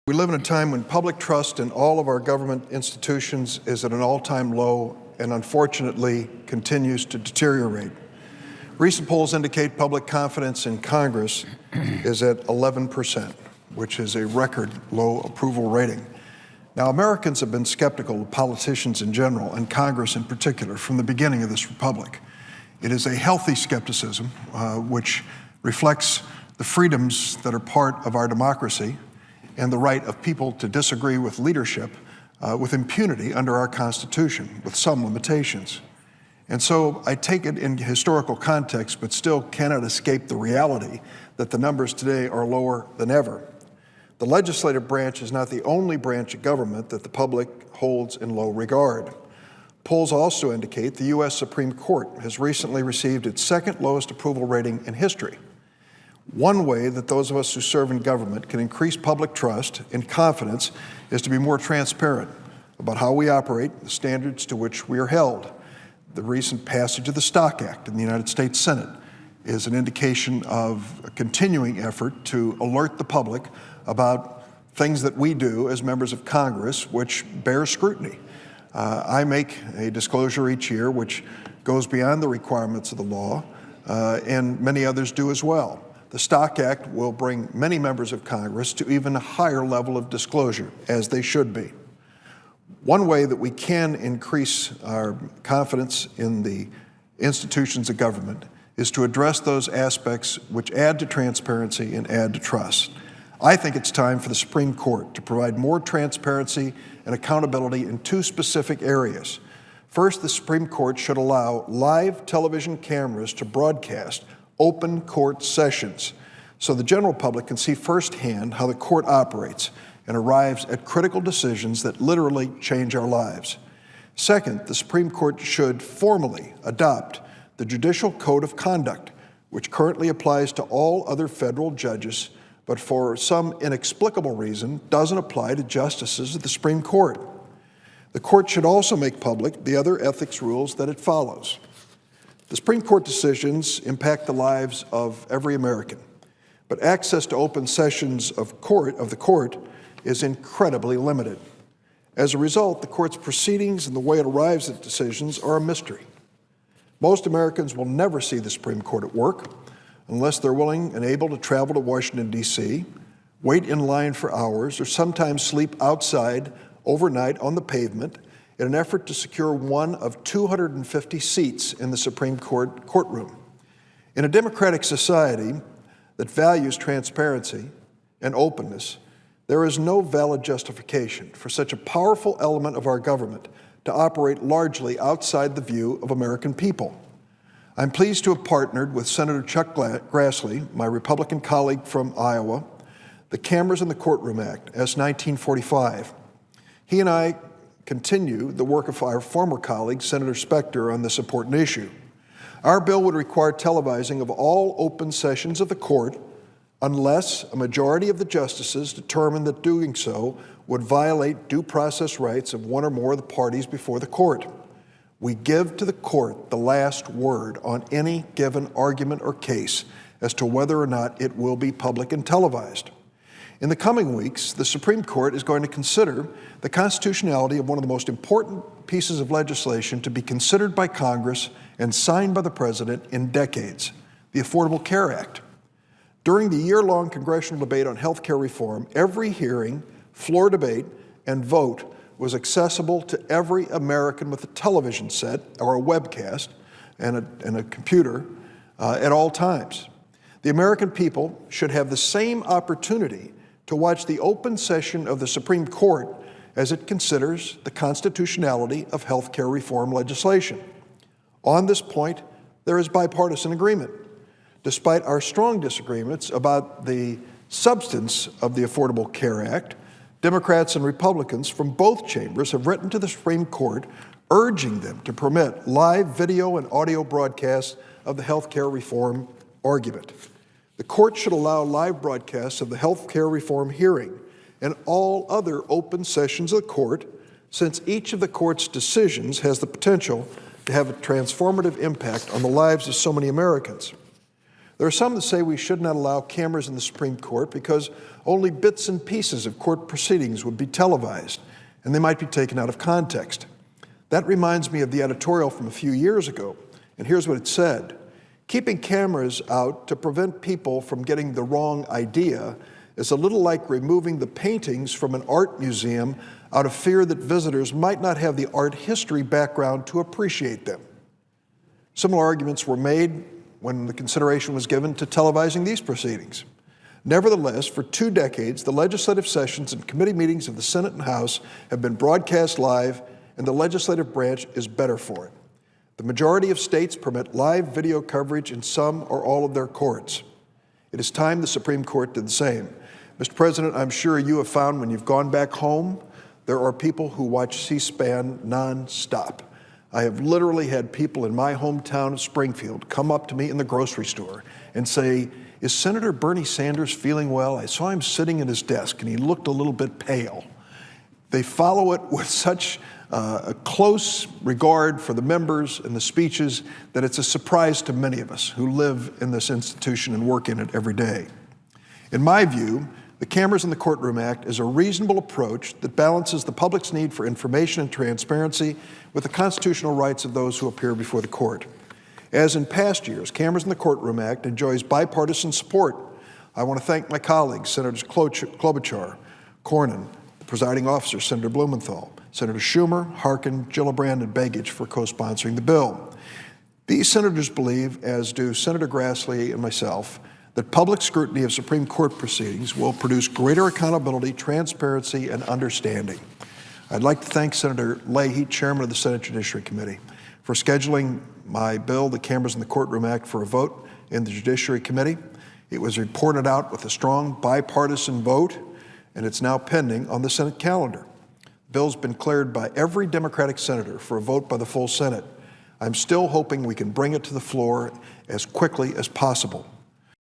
We live in a time when public trust in all of our government institutions is at an all-time low and unfortunately continues to deteriorate. Recent polls indicate public confidence in Congress is at 11%, which is a record low approval rating. Now, Americans have been skeptical of politicians in general and Congress in particular from the beginning of this republic. It is a healthy skepticism which reflects the freedoms that are part of our democracy and the right of people to disagree with leadership with impunity under our Constitution, with some limitations. And so I take it in historical context, but still cannot escape the reality that the numbers today are lower than ever. The legislative branch is not the only branch of government that the public holds in low regard. Polls also indicate the U.S. Supreme Court has recently received its second lowest approval rating in history. One way that those of us who serve in government can increase public trust and confidence is to be more transparent about how we operate, the standards to which we are held. The recent passage of the Stock Act in the United States Senate is an indication of a continuing effort to alert the public about things that we do as members of Congress which bear scrutiny. I make a disclosure each year which goes beyond the requirements of the law, and many others do as well. The Stock Act will bring many members of Congress to even a higher level of disclosure, as they should be. One way that we can increase our confidence in the institutions of government is to address those aspects which add to transparency and add to trust. I think it's time for the Supreme Court to provide more transparency and accountability in two specific areas. First, the Supreme Court should allow live television cameras to broadcast open court sessions so the general public can see firsthand how the court operates and arrives at critical decisions that literally change our lives. Second, the Supreme Court should formally adopt the Judicial Code of Conduct, which currently applies to all other federal judges, but for some inexplicable reason doesn't apply to justices of the Supreme Court. The court should also make public the other ethics rules that it follows. The Supreme Court decisions impact the lives of every American, but access to open sessions of the court is incredibly limited. As a result, the court's proceedings and the way it arrives at decisions are a mystery. Most Americans will never see the Supreme Court at work unless they're willing and able to travel to Washington, D.C., wait in line for hours, or sometimes sleep outside overnight on the pavement in an effort to secure one of 250 seats in the Supreme Court courtroom. In a democratic society that values transparency and openness, there is no valid justification for such a powerful element of our government to operate largely outside the view of American people. I'm pleased to have partnered with Senator Chuck Grassley, my Republican colleague from Iowa, the Cameras in the Courtroom Act, S. 1945. He and I continue the work of our former colleague, Senator Specter, on this important issue. Our bill would require televising of all open sessions of the court unless a majority of the justices determined that doing so would violate due process rights of one or more of the parties before the court. We give to the court the last word on any given argument or case as to whether or not it will be public and televised. In the coming weeks, the Supreme Court is going to consider the constitutionality of one of the most important pieces of legislation to be considered by Congress and signed by the President in decades, the Affordable Care Act. During the year-long congressional debate on health care reform, every hearing, floor debate, and vote was accessible to every American with a television set or a webcast and a computer at all times. The American people should have the same opportunity to watch the open session of the Supreme Court as it considers the constitutionality of health care reform legislation. On this point, there is bipartisan agreement. Despite our strong disagreements about the substance of the Affordable Care Act, Democrats and Republicans from both chambers have written to the Supreme Court urging them to permit live video and audio broadcasts of the health care reform argument. The court should allow live broadcasts of the health care reform hearing and all other open sessions of the court, since each of the court's decisions has the potential to have a transformative impact on the lives of so many Americans. There are some that say we should not allow cameras in the Supreme Court because only bits and pieces of court proceedings would be televised, and they might be taken out of context. That reminds me of the editorial from a few years ago, and here's what it said. Keeping cameras out to prevent people from getting the wrong idea is a little like removing the paintings from an art museum out of fear that visitors might not have the art history background to appreciate them. Similar arguments were made when the consideration was given to televising these proceedings. Nevertheless, for 2 decades, the legislative sessions and committee meetings of the Senate and House have been broadcast live, and the legislative branch is better for it. The majority of states permit live video coverage in some or all of their courts. It is time the Supreme Court did the same. Mr. President, I'm sure you have found when you've gone back home, there are people who watch C-SPAN nonstop. I have literally had people in my hometown of Springfield come up to me in the grocery store and say, is Senator Bernie Sanders feeling well? I saw him sitting at his desk and he looked a little bit pale. They follow it with such a close regard for the members and the speeches that it's a surprise to many of us who live in this institution and work in it every day. In my view, the Cameras in the Courtroom Act is a reasonable approach that balances the public's need for information and transparency with the constitutional rights of those who appear before the court. As in past years, Cameras in the Courtroom Act enjoys bipartisan support. I want to thank my colleagues, Senators Klobuchar, Cornyn, the presiding officer, Senator Blumenthal, Senator Schumer, Harkin, Gillibrand, and Begich for co-sponsoring the bill. These senators believe, as do Senator Grassley and myself, that public scrutiny of Supreme Court proceedings will produce greater accountability, transparency, and understanding. I'd like to thank Senator Leahy, Chairman of the Senate Judiciary Committee, for scheduling my bill, the Cameras in the Courtroom Act, for a vote in the Judiciary Committee. It was reported out with a strong bipartisan vote, and it's now pending on the Senate calendar. The bill's been cleared by every Democratic senator for a vote by the full Senate. I'm still hoping we can bring it to the floor as quickly as possible.